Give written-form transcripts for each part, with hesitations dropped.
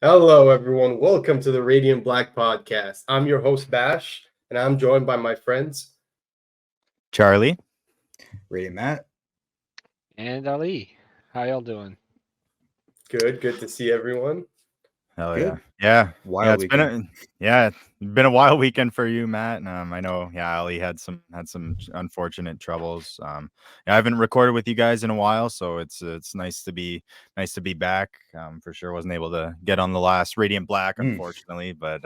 Hello, everyone. Welcome to the Radiant Black podcast. I'm your host, Bash, and I'm joined by my friends. Charlie. Radiant Matt. And Ali. How y'all doing? Good to see everyone. Hell Good. yeah. Wild It's been a wild weekend for you, Matt. I know, Ali had some unfortunate troubles. I haven't recorded with you guys in a while, so it's nice to be back. For sure wasn't able to get on the last Radiant Black, unfortunately, but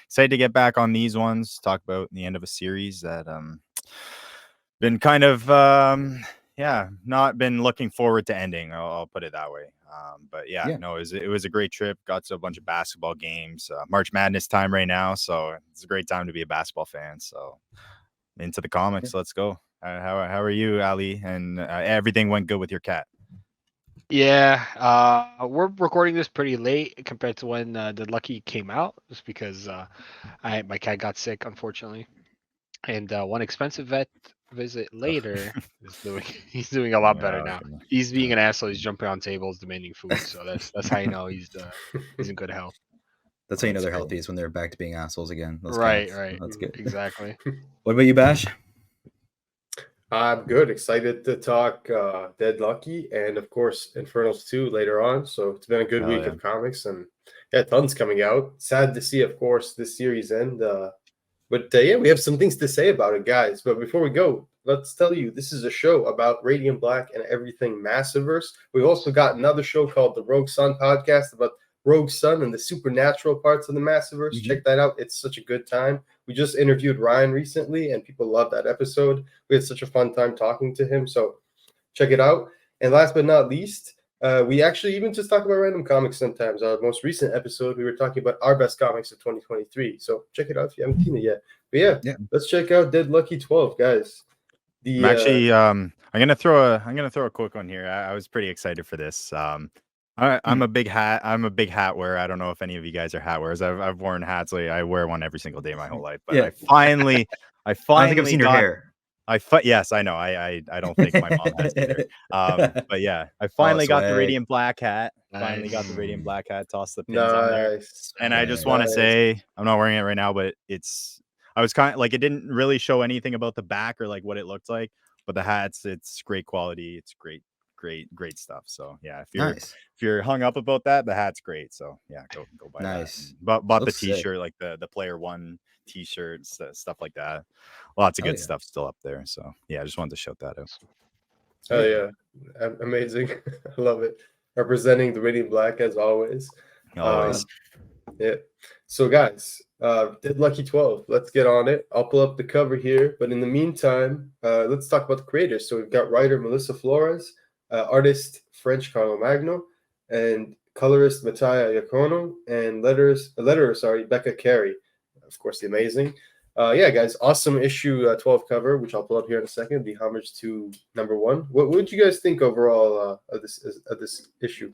excited to get back on these ones, talk about the end of a series that been kind of not been looking forward to ending. I'll put it that way. It was a great trip. Got to a bunch of basketball games. March Madness time right now, so it's a great time to be a basketball fan. So into the comics, let's go. How are you, Ali? And everything went good with your cat? Yeah, we're recording this pretty late compared to when the Lucky came out, just because my cat got sick, unfortunately, and one expensive vet visit later he's doing a lot better now. He's being an asshole. He's jumping on tables, demanding food. So that's how you know he's in good health. That's how you know they're healthy, is when they're back to being assholes again. Right. That's good. Exactly. What about you, Bash? I'm good. Excited to talk Dead Lucky and, of course, Infernals 2 later on. So it's been a good week of comics, and tons coming out. Sad to see, of course, this series end. But we have some things to say about it, guys. But before we go, let's tell you, this is a show about Radiant Black and everything Massiverse. We've also got another show called the Rogue Sun podcast about Rogue Sun and the supernatural parts of the Massiverse. Mm-hmm. Check that out. It's such a good time. We just interviewed Ryan recently, and people loved that episode. We had such a fun time talking to him. So check it out. And last but not least, we actually even just talk about random comics sometimes. Our most recent episode, we were talking about our best comics of 2023. So check it out if you haven't seen it yet. But let's check out Dead Lucky 12, guys. I'm actually I'm gonna throw a quick one here. I was pretty excited for this. I'm a big hat wearer. I don't know if any of you guys are hat wearers. I've worn hats. Like, I wear one every single day my whole life. But I finally I think I've seen your hair. Yes, I know. I don't think my mom has either. But yeah, I finally got the Radiant Black hat. Nice. Finally got the Radiant Black hat. Tossed the pins on there. And I just want to say, I'm not wearing it right now, but I was kind of like, it didn't really show anything about the back or like what it looked like, but the hats, it's great quality. It's great stuff. So yeah, if you're hung up about that, the hat's great. So yeah, go buy that. Bought the t-shirt, like the Player One t-shirts, stuff like that. Lots of good stuff still up there. So yeah, I just wanted to shout that out. Oh yeah, amazing. I love it. Representing the Radiant Black as always. Yeah. So guys, Dead Lucky 12. Let's get on it. I'll pull up the cover here, but in the meantime, let's talk about the creators. So we've got writer Melissa Flores, artist French Carlomagno, and colorist Mattia Iacono, and letterer, Becca Carey. Of course, the amazing. Guys, awesome issue 12 cover, which I'll pull up here in a second. The homage to number 1. What would you guys think overall of this issue?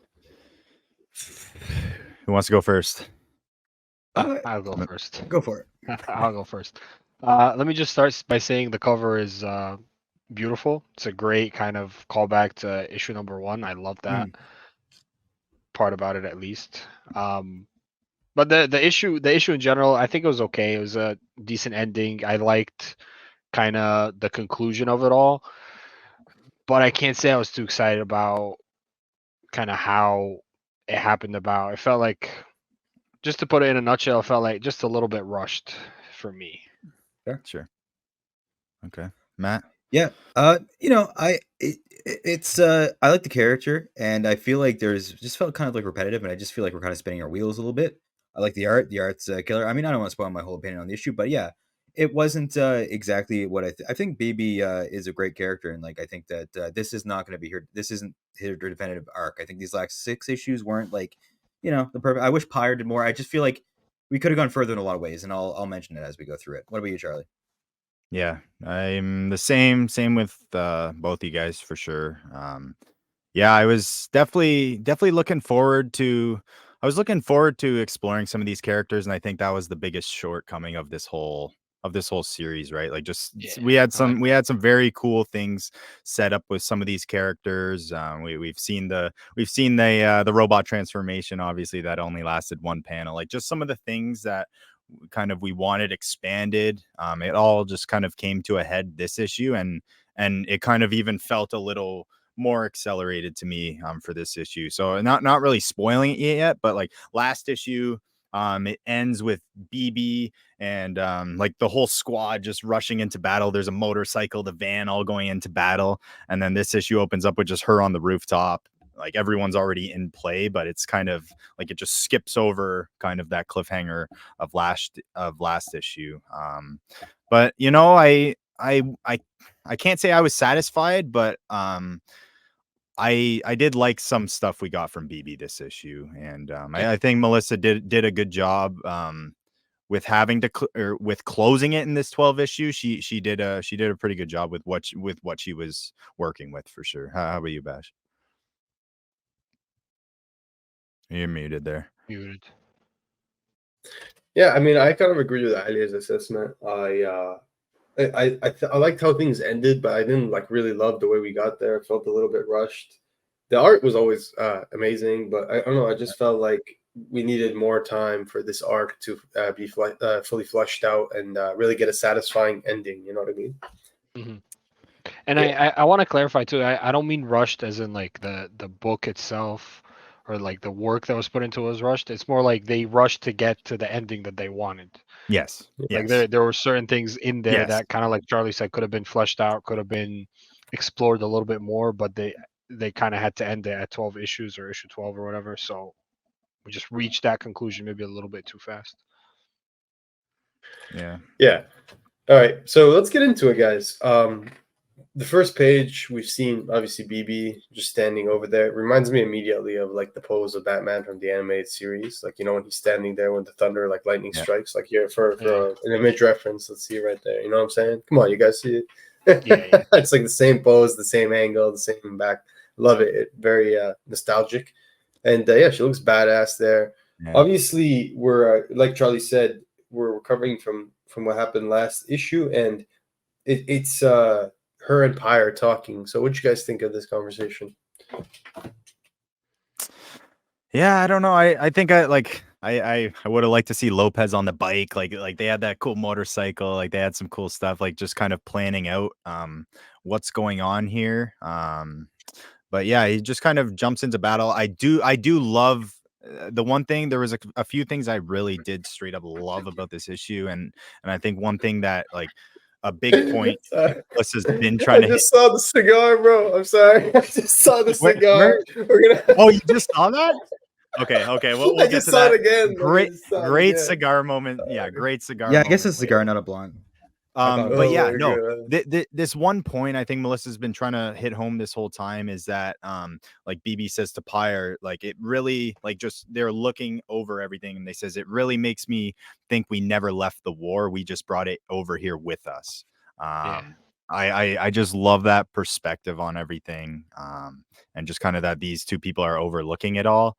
Who wants to go first? I'll go first. Go for it. I'll go first. Let me just start by saying the cover is beautiful. It's a great kind of callback to issue number 1. I love that part about it, at least. But the issue in general, I think it was okay. It was a decent ending. I liked kind of the conclusion of it all, but I can't say I was too excited about kind of how it happened. It felt like, just to put it in a nutshell, it felt like just a little bit rushed for me. Sure. Okay, Matt. Yeah. I like the character, and I feel like just felt kind of like repetitive, and I just feel like we're kind of spinning our wheels a little bit. I like the art. The art's killer. I mean, I don't want to spoil my whole opinion on the issue, but yeah, it wasn't exactly what I think. Baby is a great character, and like I think that this is not going to be here. This isn't her definitive arc. I think these last 6 issues weren't like, the perfect. I wish Pyre did more. I just feel like we could have gone further in a lot of ways, and I'll mention it as we go through it. What about you, Charlie? Yeah, I'm the same with both you guys for sure. I was definitely looking forward to. I was looking forward to exploring some of these characters, and I think that was the biggest shortcoming of this whole this whole series, right? Like just we had some very cool things set up with some of these characters. We've seen the robot transformation, obviously that only lasted one panel. Like just some of the things that kind of we wanted expanded. It all just kind of came to a head this issue, and it kind of even felt a little more accelerated to me for this issue. So not really spoiling it yet, but like last issue, it ends with BB and like the whole squad just rushing into battle. There's a motorcycle, the van, all going into battle, and then this issue opens up with just her on the rooftop. Like everyone's already in play, but it's kind of like it just skips over kind of that cliffhanger of last issue. But you know, I can't say I was satisfied, but I did like some stuff we got from BB this issue, and I think Melissa did a good job with having to with closing it in this 12 issue. She did a pretty good job with what she was working with, for sure. How about you, Bash? You're muted there. Muted. Yeah, I mean, I kind of agree with Ali's assessment. I liked how things ended, but I didn't like really love the way we got there. It felt a little bit rushed. The art was always amazing, but I don't know. I just felt like we needed more time for this arc to be fully fleshed out and really get a satisfying ending. You know what I mean? Mm-hmm. And yeah. I want to clarify too. I don't mean rushed as in like the book itself or like the work that was put into it was rushed. It's more like they rushed to get to the ending that they wanted. Yes. Like there were certain things in there that kind of, like Charlie said, could have been fleshed out, could have been explored a little bit more, but they kind of had to end it at 12 issues or issue 12 or whatever. So we just reached that conclusion maybe a little bit too fast. Yeah. Yeah. All right. So let's get into it, guys. The first page, we've seen obviously BB just standing over there. It reminds me immediately of like the pose of Batman from the animated series. Like, you know, when he's standing there when the thunder, like lightning strikes, like here for an image reference. Let's see it right there. You know what I'm saying? Come on, you guys see it? Yeah. It's like the same pose, the same angle, the same back. Love it. Very nostalgic. And yeah, she looks badass there. Yeah. Obviously, we're like Charlie said, we're recovering from what happened last issue, and it's her and Pyre talking. So what do you guys think of this conversation? Yeah, I don't know. I think I would have liked to see Lopez on the bike. Like they had that cool motorcycle. Like they had some cool stuff. Like just kind of planning out what's going on here. But yeah, he just kind of jumps into battle. I do love the one thing. There was a few things I really did straight up love about this issue, and I think one thing that like a big point has been trying to. I just saw the cigar, bro. I'm sorry. I just saw the cigar. Oh, you just saw that? Okay. We'll I get just to saw that. It again. Great cigar moment. Yeah, great cigar. Yeah, I guess it's a cigar, not a blunt. But yeah, no. This one point I think Melissa's been trying to hit home this whole time is that like BB says to Pyre, like it really like just they're looking over everything, and they says it really makes me think we never left the war. We just brought it over here with us. I just love that perspective on everything, and just kind of that these two people are overlooking it all.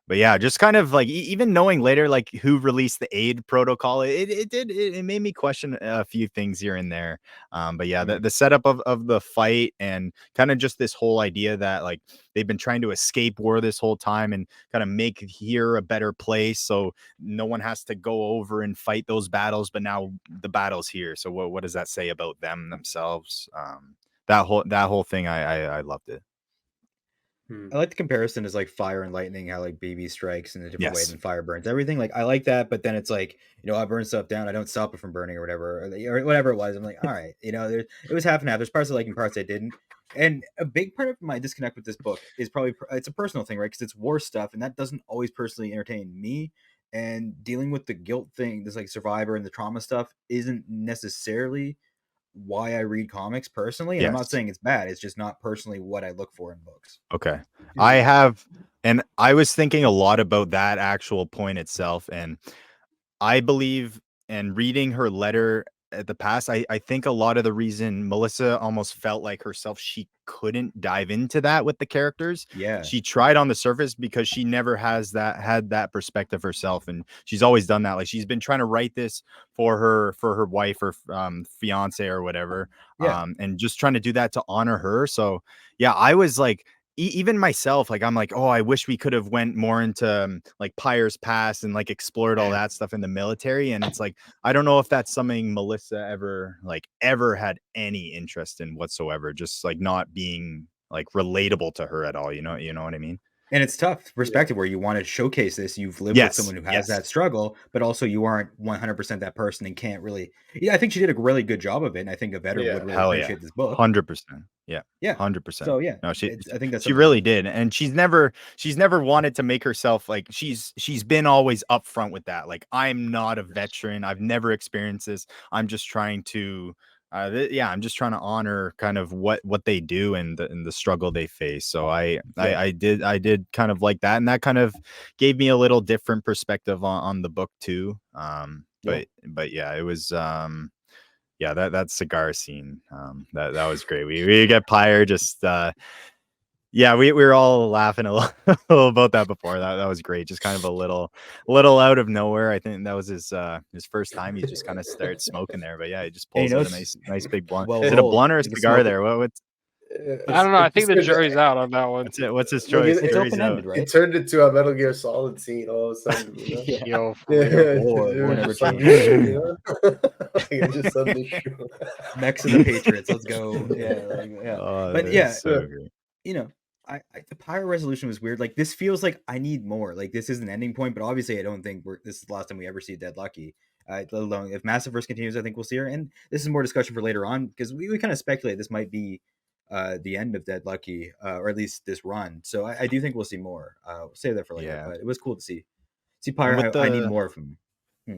But yeah, just kind of like even knowing later like who released the aid protocol, it made me question a few things here and there. But yeah, the setup of the fight and kind of just this whole idea that like they've been trying to escape war this whole time and kind of make here a better place, so no one has to go over and fight those battles. But now the battle's here, so what does that say about them themselves? That whole thing, I loved it. I like the comparison as like fire and lightning, how like BB strikes in a different way than fire burns everything. Like I like that, but then it's like, you know, I burn stuff down, I don't stop it from burning or whatever, or whatever it was. I'm like, all right, you know, it was half and half. There's parts I like and parts I didn't. And a big part of my disconnect with this book is probably it's a personal thing, right? Because it's war stuff, and that doesn't always personally entertain me. And dealing with the guilt thing, this like survivor and the trauma stuff, isn't necessarily why I read comics personally. And I'm not saying it's bad. It's just not personally what I look for in books. Okay. And I was thinking a lot about that actual point itself. And I believe, and reading her letter at the past, I think a lot of the reason Melissa almost felt like herself, she couldn't dive into that with the characters. Yeah. She tried on the surface because she never had that perspective herself, and she's always done that. Like she's been trying to write this for her wife or fiance or whatever, Yeah. and just trying to do that to honor her. So yeah, I was like, even myself, like I'm like, oh, I wish we could have went more into like Pyre's past and like explored all that stuff in the military. And it's like, I don't know if that's something Melissa ever had any interest in whatsoever, just like not being like relatable to her at all. You know what I mean? And it's tough perspective where you want to showcase this. You've lived with someone who has that struggle, but also you aren't 100% that person and can't really. Yeah, I think she did a really good job of it, and I think a veteran would really appreciate this book. 100%. Yeah, 100%. So yeah, no, I think that's she really did, and she's never wanted to make herself like she's been always upfront with that. Like, I'm not a veteran. I've never experienced this. I'm just trying to. I'm just trying to honor kind of what they do and the struggle they face. So I did kind of like that, and that kind of gave me a little different perspective on the book too. But yeah, it was that cigar scene, that was great. We get Pyre just we were all laughing a little about that before. That was great. Just kind of a little out of nowhere. I think that was his first time. He just kind of started smoking there. But yeah, he just pulls out a nice big blunt. Is it a blunt or a cigar there? What's I don't know. I think the jury's out on that one. What's his choice? It's open-ended, right? It turned into a Metal Gear Solid scene all of a sudden. You know? War never changed. I just suddenly shoot. Mechs of the Patriots. Let's go. But yeah, so great. You know, the Pyre resolution was weird. Like, this feels like I need more. Like, this is an ending point, but obviously I don't think this is the last time we ever see Dead Lucky. Let alone if Massive continues, I think we'll see her. And this is more discussion for later on, because we kind of speculate this might be the end of Dead Lucky, or at least this run. So I do think we'll see more. We'll save that for later. But it was cool to see Pyre. I need more of him.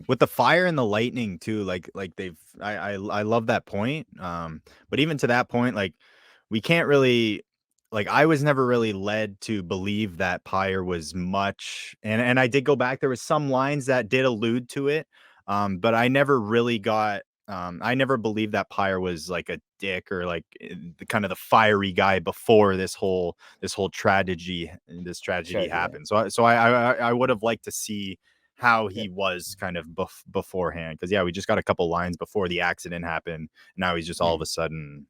With the fire and the lightning too, like they've I love that point. But even to that point, like we can't really, like, I was never really led to believe that Pyre was much, and I did go back. There was some lines that did allude to it, but I never really got. I never believed that Pyre was like a dick or like the kind of the fiery guy before this whole tragedy happened. So I would have liked to see how he was kind of beforehand, because we just got a couple lines before the accident happened. Now he's just all of a sudden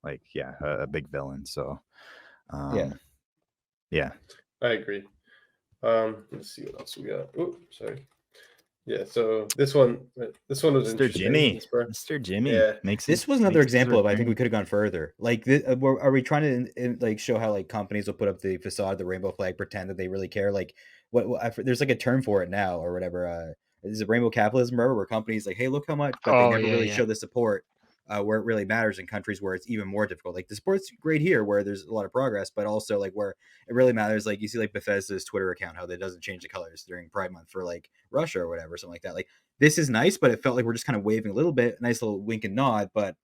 like a big villain. So I agree. Let's see what else we got. Oh, sorry. Yeah, so this one was Mr. Jimmy. Mr. Jimmy. Yeah. This was another example of, I think we could have gone further. Like, are we trying to like show how like companies will put up the facade, the rainbow flag, pretend that they really care? Like, what there's like a term for it now or whatever. Is it rainbow capitalism, where companies like, hey, look how much, but they never really show the support where it really matters in countries where it's even more difficult. Like, the sport's great here where there's a lot of progress, but also like where it really matters. Like, you see like Bethesda's Twitter account, how that doesn't change the colors during Pride Month for like Russia or whatever, something like that. Like, this is nice, but it felt like we're just kind of waving a little bit, nice little wink and nod. But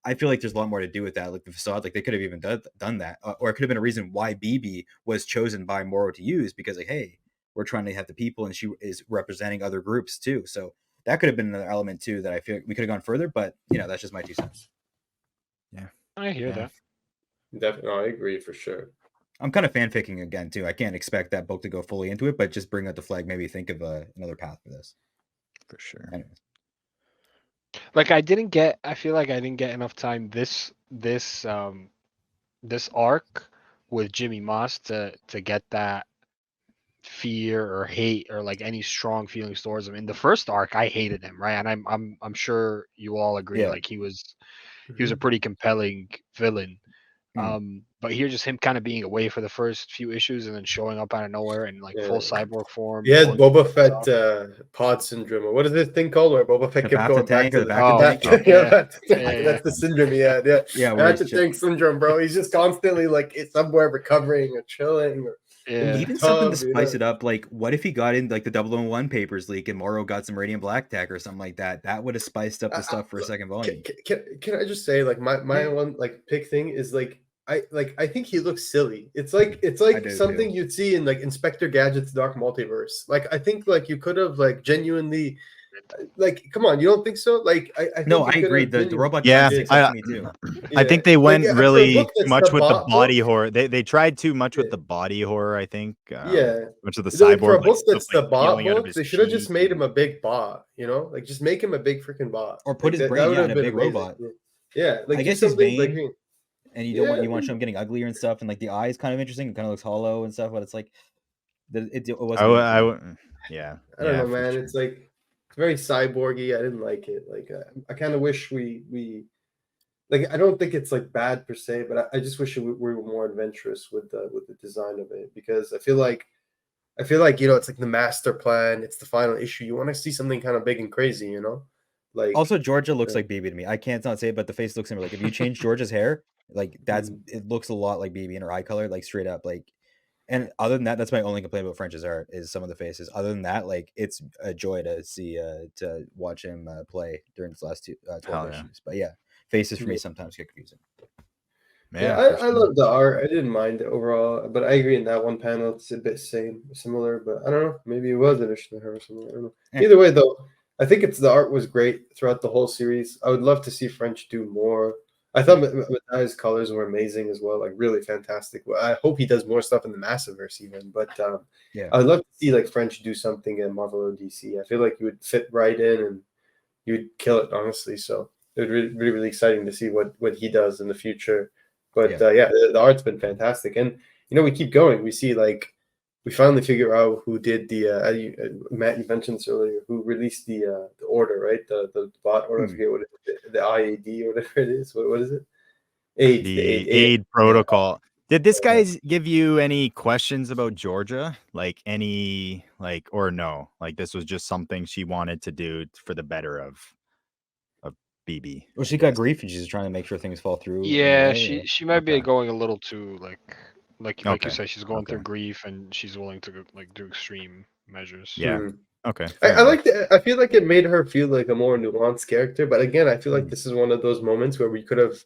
I feel like there's a lot more to do with that. Like the facade, like they could have even done that, or it could have been a reason why BB was chosen by Morrow to use, because like, hey, we're trying to have the people, and she is representing other groups too. So that could have been another element too that I feel like we could have gone further. But that's just my 2 cents. Yeah, I hear that. Definitely, I agree for sure. I'm kind of fanficking again too. I can't expect that book to go fully into it, but just bring out the flag. Maybe think of another path for this. For sure. Anyways. Like, I feel like I didn't get enough time this arc with Jimmy Moss to get that fear or hate or like any strong feelings towards him. In the first arc, I hated him, right? And I'm sure you all agree, like he was a pretty compelling villain. But here, just him kind of being away for the first few issues and then showing up out of nowhere in like full cyborg form. He had Boba Fett pod syndrome, or what is this thing called where Boba Fett kept going back to the back of the tank? That's the syndrome he had. Back to tank syndrome, bro. He's just constantly like somewhere recovering or chilling or even something to spice it up. Like, what if he got in like the 001 papers leak and Morrow got some radiant black tech or something like that? That would have spiced up the stuff for a second volume. Can I just say, like, my one like pick thing is like I think he looks silly. It's like something you'd see in like Inspector Gadget's Dark Multiverse. Like, I think like you could have like genuinely like, come on, you don't think so? Like, I think No, it I could agree. have The been- robot Yeah, design sticks out to me too. I think they went for a really book too that's much with the bot body book, horror. They tried too much with Yeah. the body horror, I think. Yeah. Much of the Like, for cyborg a book stuff, that's the bot peeling out of book, his they should have just cheek made and- him a big bot, you know? Like, just make him a big freaking bot. Or put Like, his brain, that would yeah, have in a been big amazing. robot. Yeah, like, I do guess he's something like vain, and you Yeah. want to show him getting uglier and stuff, and like the eye is kind of interesting. It kind of looks hollow and stuff, but it's like it wasn't. Yeah. I don't know, for man. sure. It's like it's very cyborgy. I didn't like it. Like, I kind of wish we like. I don't think it's like bad per se, but I just wish we were more adventurous with the design of it, because I feel like it's like the master plan. It's the final issue. You want to see something kind of big and crazy, you know? Like, Also, Georgia looks like BB to me. I can't not say it, but the face looks similar. Like if you change Georgia's hair, like it looks a lot like BB in her eye color, like straight up. Like, and other than that, that's my only complaint about French's art is some of the faces. Other than that, like it's a joy to see to watch him play during his last 12 issues. But yeah, faces for me sometimes get confusing. Yeah, I love the art. I didn't mind it overall, but I agree in that one panel it's a bit similar, but I don't know. Maybe it was an issue to her or something. I don't know. Yeah. Either way, though, I think the art was great throughout the whole series. I would love to see French do more. I thought Matai's colors were amazing as well, like really fantastic. Well, I hope he does more stuff in the Massiverse even, but Yeah, I would love to see like French do something in Marvel or DC. I feel like you would fit right in and you would kill it, honestly. So it would be really exciting to see what he does in the future. But yeah, the art's been fantastic, and we keep going. We see like we finally figure out who did the Matt, you mentioned this earlier, who released the order, right? The bot order. I forget what it is, the IAD or whatever it is. What is it? The aid protocol. Did this guys give you any questions about Georgia? Like any or no? Like this was just something she wanted to do for the better of BB. Well, she got grief and she's trying to make sure things fall through. Yeah, she might be going a little too like you said, she's going through grief and she's willing to like do extreme measures. Yeah. Okay. I like that. I feel like it made her feel like a more nuanced character, but again, I feel like this is one of those moments where we could have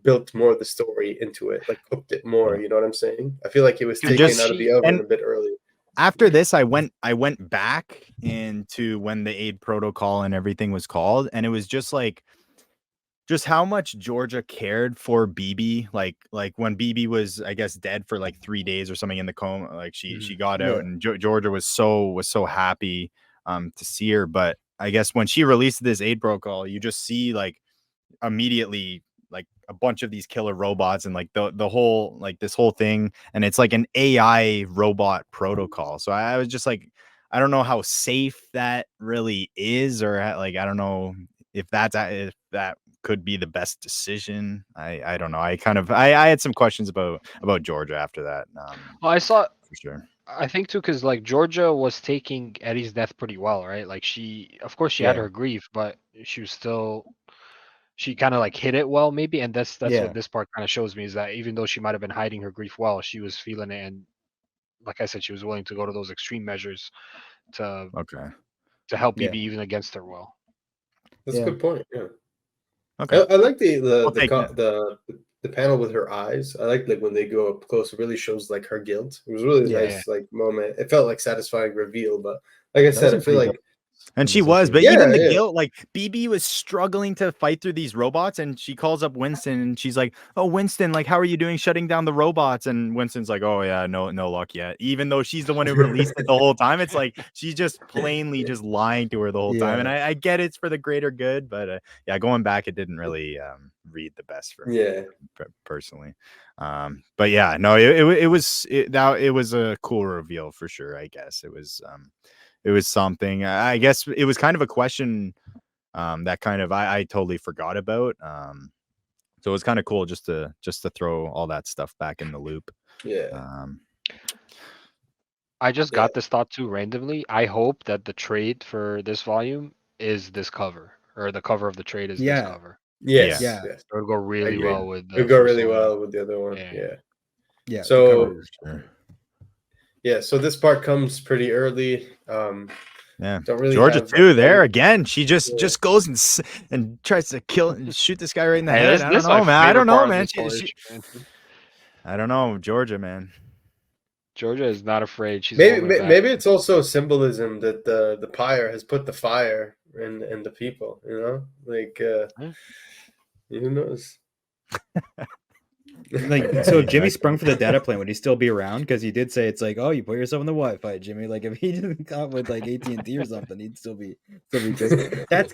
built more of the story into it, like cooked it more. You know what I'm saying? I feel like it was taken out of the oven a bit early. After this, I went back into when the aid protocol and everything was called, and it was just how much Georgia cared for BB, like when BB was, I guess, dead for like 3 days or something in the coma. Like she got out, and Georgia was so happy to see her. But I guess when she released this aid protocol, you just see like immediately like a bunch of these killer robots and like the whole like this whole thing, and it's like an AI robot protocol. So I was just like, I don't know how safe that really is, or like I don't know if that could be the best decision. I don't know. I had some questions about Georgia after that. Well, I saw for sure. I think too, because like Georgia was taking Eddie's death pretty well, right? Like of course she had her grief, but she kind of like hit it well, maybe, and that's what this part kind of shows me, is that even though she might have been hiding her grief well, she was feeling it, and like I said, she was willing to go to those extreme measures to help BB even against her will. That's a good point. Yeah. Okay. I like the panel with her eyes. I like when they go up close. It really shows like her guilt. It was really nice like moment. It felt like satisfying reveal, but like I said, I feel like. And she was, but even the guilt, like BB was struggling to fight through these robots, and she calls up Winston and she's like, "Oh, Winston, like, how are you doing shutting down the robots?" And Winston's like, "Oh yeah, no luck yet." Even though she's the one who released it the whole time, it's like she's just plainly just lying to her the whole time. And I get it's for the greater good, but going back, it didn't really read the best for me personally. But yeah, no, it was a cool reveal for sure. I guess it was something. I guess it was kind of a question that kind of I totally forgot about. So it was kind of cool just to throw all that stuff back in the loop. Yeah. I just got this thought too randomly. I hope that the trade for this volume is this cover, or the cover of the trade is this cover. Yes. It would go really well with the it would go really well with the other one. Yeah. So so this part comes pretty early. Don't really Georgia too. There again, she just goes and tries to kill and shoot this guy right in the head. I don't know, man. I don't know, man. I don't know, Georgia, man. Georgia is not afraid. She's maybe it's also symbolism that the pyre has put the fire and the people, you know, like Yeah. who knows? Like, so if Jimmy Exactly. sprung for the data plan, would he still be around? Because he did say it's like, oh, you put yourself in the Wi-Fi, Jimmy. Like, if he didn't come with like AT&T or something, he'd still be good. That's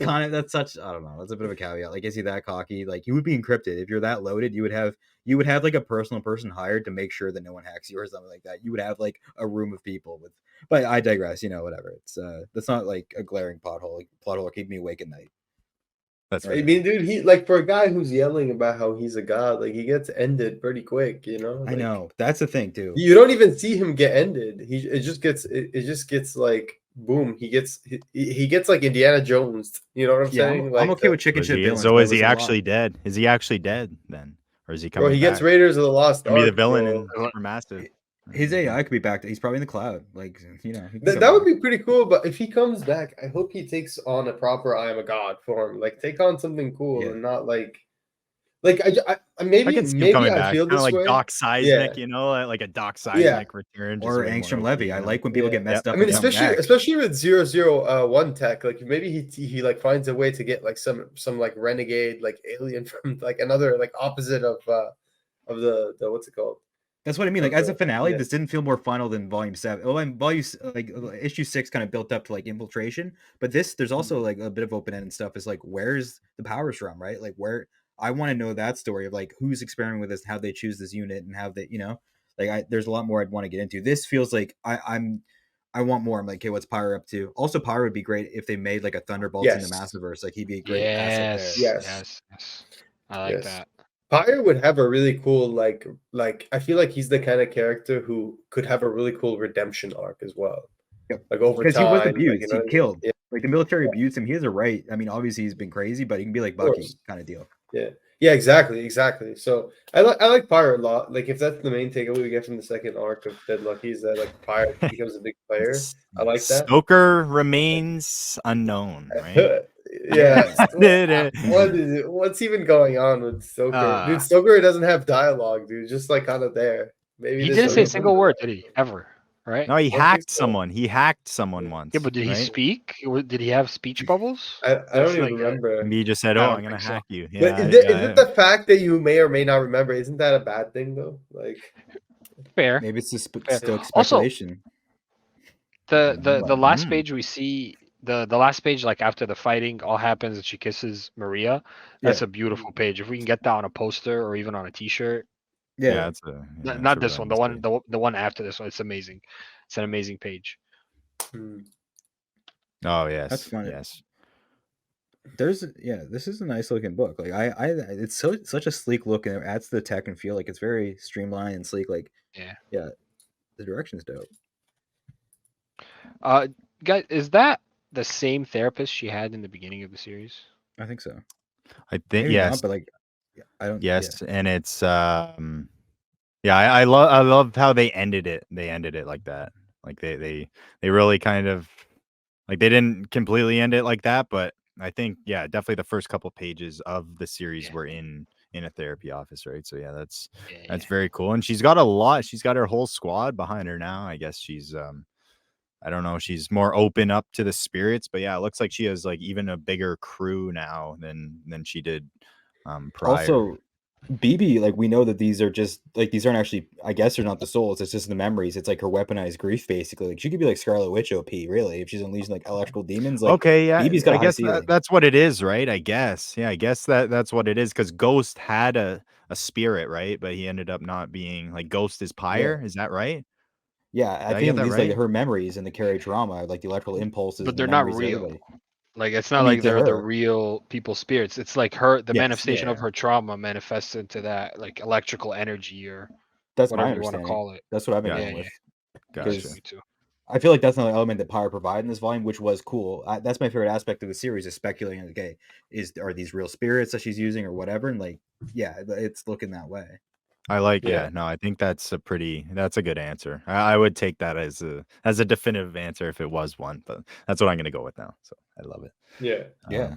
such, I don't know. That's a bit of a caveat. Like, is he that cocky? Like, you would be encrypted if you're that loaded. You would have like a personal person hired to make sure that no one hacks you or something like that. You would have like a room of people with. But I digress. You know, whatever. It's that's not like a glaring plot hole. Like, plot hole keep me awake at night. That's I right. mean, dude, he like for a guy who's yelling about how he's a god, like he gets ended pretty quick, you know. I Like, know that's the thing too. you don't even see him get ended. It just gets like boom. He gets like Indiana Jones. You know what I'm Yeah, saying? I'm Like okay with chicken Was shit he, villains. so but it is he was a lot. actually dead? Is he actually dead then, or is he bro, coming he gets back? Raiders of the Lost Can be the Ark, villain bro. in Supermassive. His AI could be back. He's probably in the cloud. Like, you know, he can come That would back. be pretty cool. But if he comes back, I hope he takes on a proper "I am a god" form. Like, take on something cool Yeah. and not like I I maybe can see him coming I back, feel kind of this like way. Doc Yeah, Seismic, you know, like a Doc yeah. Seismic return, just Or way more Angstrom OP, Levy. you I know? like when people Yeah. get messed Yep, up I mean, and come back. especially with 001 tech, like maybe he like finds a way to get like some like renegade like alien from like another like opposite of the what's it called? That's what I mean. Of Like, as a the finale, yeah. this didn't feel more final than Volume 7. Well, like issue 6 kind of built up to like infiltration, but there's also like a bit of open ended stuff. Is like, where's the powers from, right? Like, where I want to know that story of like who's experimenting with this, how they choose this unit, and how they, you know, like there's a lot more I'd want to get into. This feels like I want more. I'm like, okay, what's Pyre up to? Also, Pyre would be great if they made like a Thunderbolts in the Yes. Massiverse. Like, he'd be a great asset there. Yes. I like Yes. that. Pyre would have a really cool like I feel like he's the kind of character who could have a really cool redemption arc as well. Yep. Like over Because he was time, like, you abused, know he what I mean? killed. Yeah, Like, the military yeah, abused him. He has a right. I mean, obviously he's been crazy, but he can be like of Bucky course. kind of deal. Yeah, exactly. So I like Pyre a lot. Like if that's the main takeaway we get from the second arc of Dead Lucky is that like Pyre becomes a big player. I like that. Stoker remains unknown, right? Yeah. Yeah. What is it? What's even going on with Stoker? Dude, Stoker doesn't have dialogue, dude. Just like kind of there. Maybe He there's didn't a say a reason single for word, that. did he? Ever, right? No, he I don't think hacked so. someone. He hacked someone once. Yeah, but did he right? speak? Did he have speech bubbles? I don't feel even remember. He just said, I "Oh, don't I'm gonna think so. hack you." But Yeah, is yeah. it the fact that you may or may not remember? Isn't that a bad thing though? Like, Fair. Maybe it's just Fair. Stoke Also, speculation. the last Mm. page we see the last page, like after the fighting all happens and she kisses Maria, that's Yeah. a beautiful page. If we can get that on a poster or even on a T-shirt, Yeah. It's a not really this one, nice page. the one after this one, it's amazing. It's an amazing page. Oh yes, That's funny. yes. This is a nice looking book. Like it's such a sleek look, and it adds to the tech and feel. Like, it's very streamlined and sleek. Like, Yeah. the direction's dope. Guys, is that the same therapist she had in the beginning of the series? I think so. I think Maybe yes, not, but like, I don't. yes, and it's yeah, I love how they ended it. They ended it like that. Like they really kind of like they didn't completely end it like that, but I think definitely the first couple pages of the series were in a therapy office, right? So that's very cool. And she's got a lot. She's got her whole squad behind her now. I guess she's I don't know, she's more open up to the spirits, but yeah, it looks like she has like even a bigger crew now than she did prior. Also, BB, like, we know that these are just like, these aren't actually, I guess they're not the souls, it's just the memories. It's like her weaponized grief, basically. Like, she could be like Scarlet Witch OP, really, if she's unleashing like electrical demons. Like, Okay, yeah, BB's got I a high guess ceiling. that's what it is, right? I guess. Yeah, I guess that's what it is, because Ghost had a spirit, right? But he ended up not being like Ghost is Pyre. Is that right? Yeah, I Did I think get that these right? like her memories and the carry trauma, like the electrical impulses But and the they're not memories of real. everybody. Like, it's I not mean, like to they're the her. real people's spirits. It's like her, the Yes, manifestation of yeah. her trauma manifests into that like electrical energy or That's my whatever you want to understanding. call it. That's what I've been Yeah. going Yeah, with. Gotcha. Me too. I feel like that's another element that Pyre provided in this volume, which was cool. That's my favorite aspect of the series, is speculating, okay, are these real spirits that she's using or whatever? And like, yeah, it's looking that way. I like, Yeah. no, I think that's a good answer. I would take that as a definitive answer if it was one, but that's what I'm gonna go with now. So I love it. Yeah.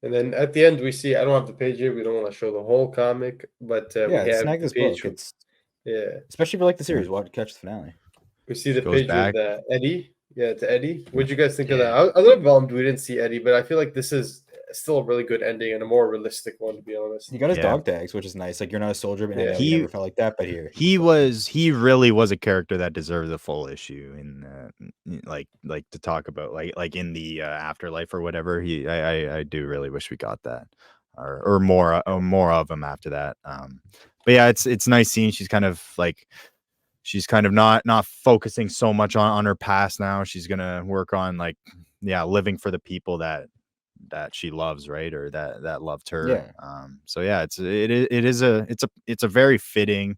And then at the end we see, I don't have the page here. We don't want to show the whole comic, but we have snag the this page. book. Especially if you like the series, catch the finale. We see the Goes page back. with Eddie. to Eddie. What'd you guys think of that? I love Volume 2. We didn't see Eddie, but I feel like this is still a really good ending and a more realistic one, to be honest. He got his dog tags, which is nice. Like, you're not a soldier, but I know you never felt like that. But he really was a character that deserved a full issue in like to talk about like in the afterlife or whatever. I do really wish we got that or more of him after that. But yeah, it's nice seeing she's kind of not focusing so much on her past now. She's gonna work on living for the people that she loves, right, or that loved her. Yeah. So yeah, it's a very fitting.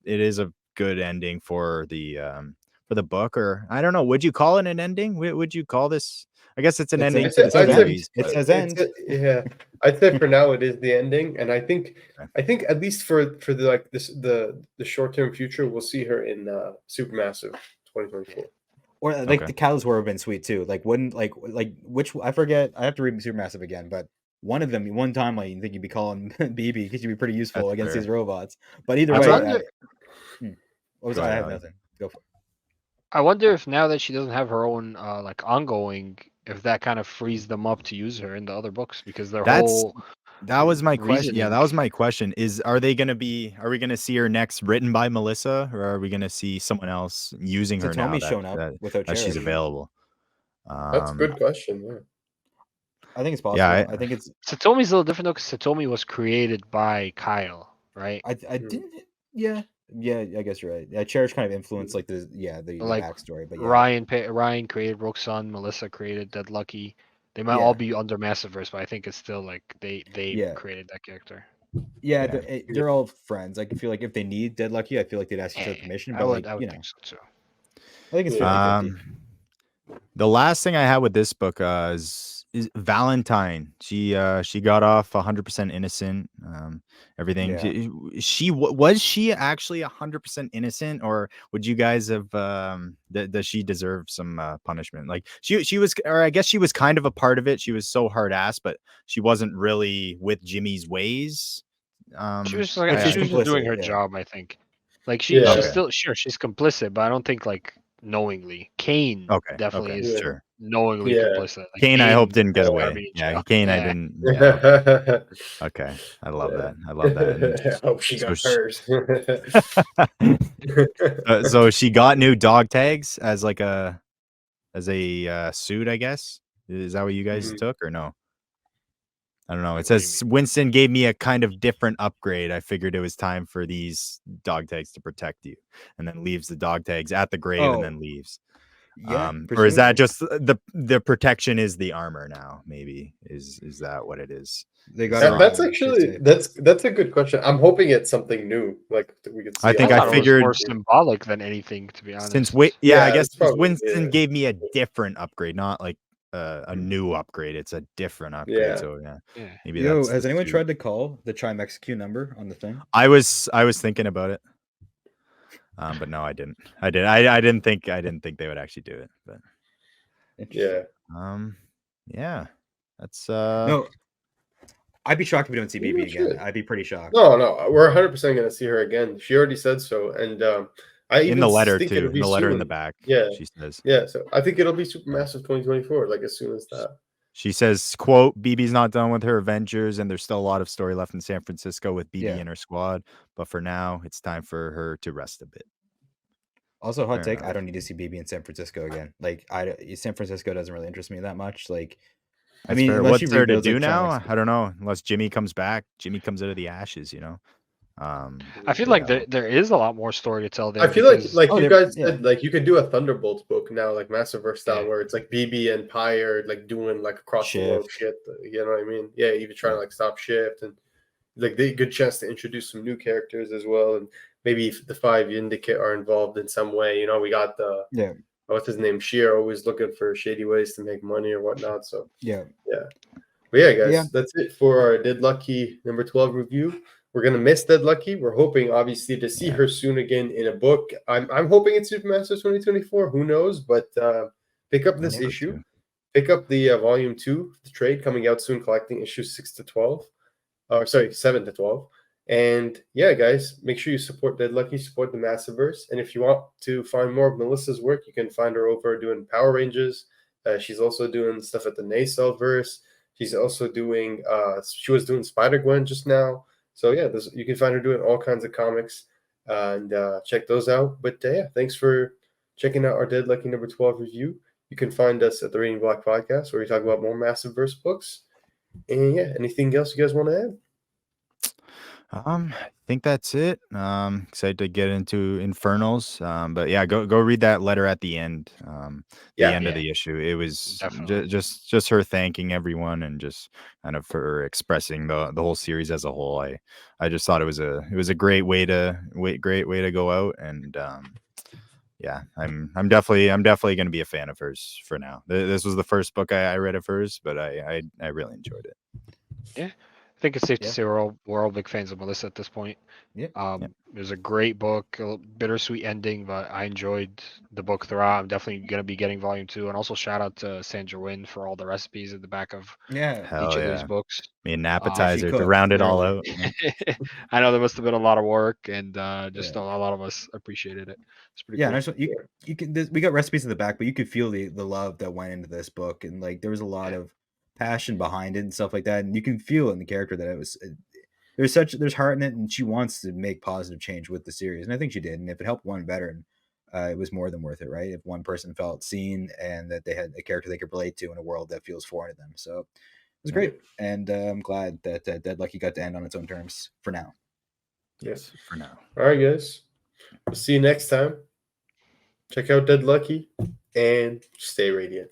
It is a good ending for the book, or I don't know. Would you call it an ending? Would you call this? I guess it's an ending to the series. It says end. I'd say for now it is the ending, and I think at least for the short term future, we'll see her in Supermassive 2024. Or the catalyst would have been sweet too. Like which I forget. I have to read Supermassive again, but one of them, one time, I think you'd be calling BB because you'd be pretty useful against these robots. But either way, I have nothing. Go for it. I wonder if now that she doesn't have her own ongoing, if that kind of frees them up to use her in the other books, because that was my question. Yeah, that was my question. Are we gonna see her next written by Melissa, or are we gonna see someone else using her now that she's available? That's a good question. Yeah. I think it's possible. Yeah, I think it's Satomi's a little different though, because Satomi was created by Kyle, right? I didn't. Yeah, I guess you're right. Yeah, Cherish kind of influenced the backstory, but yeah. Ryan created Roxanne, Melissa created Dead Lucky. They might all be under Massiverse, but I think it's still they created that character. Yeah, they're all friends. I feel like if they need Dead Lucky, I feel like they'd ask each other permission. But I would think so too. I think it's 50-50. The last thing I had with this book is Valentine. She got off 100% innocent. Everything. Yeah. Was she actually 100% innocent, or would you guys have? Does she deserve some punishment? Like she was, or I guess she was kind of a part of it. She was so hard ass, but she wasn't really with Jimmy's ways. She was just doing her job. I think. Like she's still she's complicit, but I don't think knowingly. Kane definitely is knowingly complicit. Kane, I hope didn't get away. Yeah, Kane, I didn't. Yeah. Okay, I love that. I love that. I hope she got hers. So she got new dog tags as a suit, I guess. Is that what you guys took or no? I don't know. It says Winston gave me a kind of different upgrade. I figured it was time for these dog tags to protect you, and then leaves the dog tags at the grave and then leaves. Yeah, or is that just the protection is the armor now? Maybe is that what it is? They got that's actually that's a good question. I'm hoping it's something new. Like we could see. I think I figured it was more symbolic than anything, to be honest. I guess Winston gave me a different upgrade, not like a new upgrade. It's a different upgrade. Yeah. So maybe. Has anyone tried to call the Trimexecute number on the thing? I was thinking about it. But no, I didn't. I didn't think they would actually do it. But yeah. That's no. I'd be shocked if we don't see BB again. I'd be pretty shocked. No, we're 100% going to see her again. She already said so, and I even in the letter think too. In the letter in the back, she says. Yeah, so I think it'll be Supermassive 2024. Like as soon as that. She says, "Quote: BB's not done with her adventures, and there's still a lot of story left in San Francisco with BB and her squad. But for now, it's time for her to rest a bit." Also, hot take: I don't need to see BB in San Francisco again. Like, San Francisco doesn't really interest me that much. Like, I mean, what's there to do now? I don't know. Unless Jimmy comes back, Jimmy comes out of the ashes. I feel like there is a lot more story to tell there. I feel like you guys said, like you could do a Thunderbolts book now, like Massiverse style, where it's like BB and Pyre like doing like across the world shit. You know what I mean? Yeah, even trying to like stop Shift, and like the good chance to introduce some new characters as well, and maybe if the 5 Syndicate are involved in some way. We got the what's his name, Sheer, always looking for shady ways to make money or whatnot. So yeah. But yeah, guys, that's it for our Dead Lucky number 12 review. We're gonna miss Dead Lucky. We're hoping, obviously, to see her soon again in a book. I'm hoping it's Supermassive 2024. Who knows? But pick up this issue. Pick up the volume 2, the trade coming out soon, collecting issues 7 to 12. And yeah, guys, make sure you support Dead Lucky, support the Massiverse. And if you want to find more of Melissa's work, you can find her over doing Power Rangers. She's also doing stuff at the Nacelle verse. She's also doing, she was doing Spider-Gwen just now. So yeah, you can find her doing all kinds of comics and check those out. But yeah, thanks for checking out our Dead Lucky number 12 review. You can find us at the Radiant Black Podcast, where we talk about more Massiverse books. And yeah, anything else you guys want to add? I think that's it. Excited to get into Infernals. But yeah, go read that letter at the end. The end of the issue. It was just her thanking everyone and just kind of her expressing the whole series as a whole. I just thought it was a great way to go out. And yeah, I'm definitely going to be a fan of hers for now. This was the first book I read of hers, but I really enjoyed it. Yeah, I think it's safe to say we're all big fans of Melissa at this point. Yeah. It was a great book, a bittersweet ending, but I enjoyed the book throughout. I'm definitely gonna be getting volume 2, and also shout out to Sandra Wynn for all the recipes at the back of each of these books. An appetizer to round it all out. I know there must have been a lot of work, and just a lot of us appreciated it. It's pretty cool. And you can we got recipes in the back, but you could feel the love that went into this book, and like there was a lot of passion behind it and stuff like that, and you can feel in the character that it was there's heart in it, and she wants to make positive change with the series, and I think she did. And if it helped one veteran, it was more than worth it, right? If one person felt seen and that they had a character they could relate to in a world that feels foreign to them, so it was great. And I'm glad that Dead Lucky got to end on its own terms for now. Yes, for now. All right, guys, we'll see you next time. Check out Dead Lucky and stay radiant.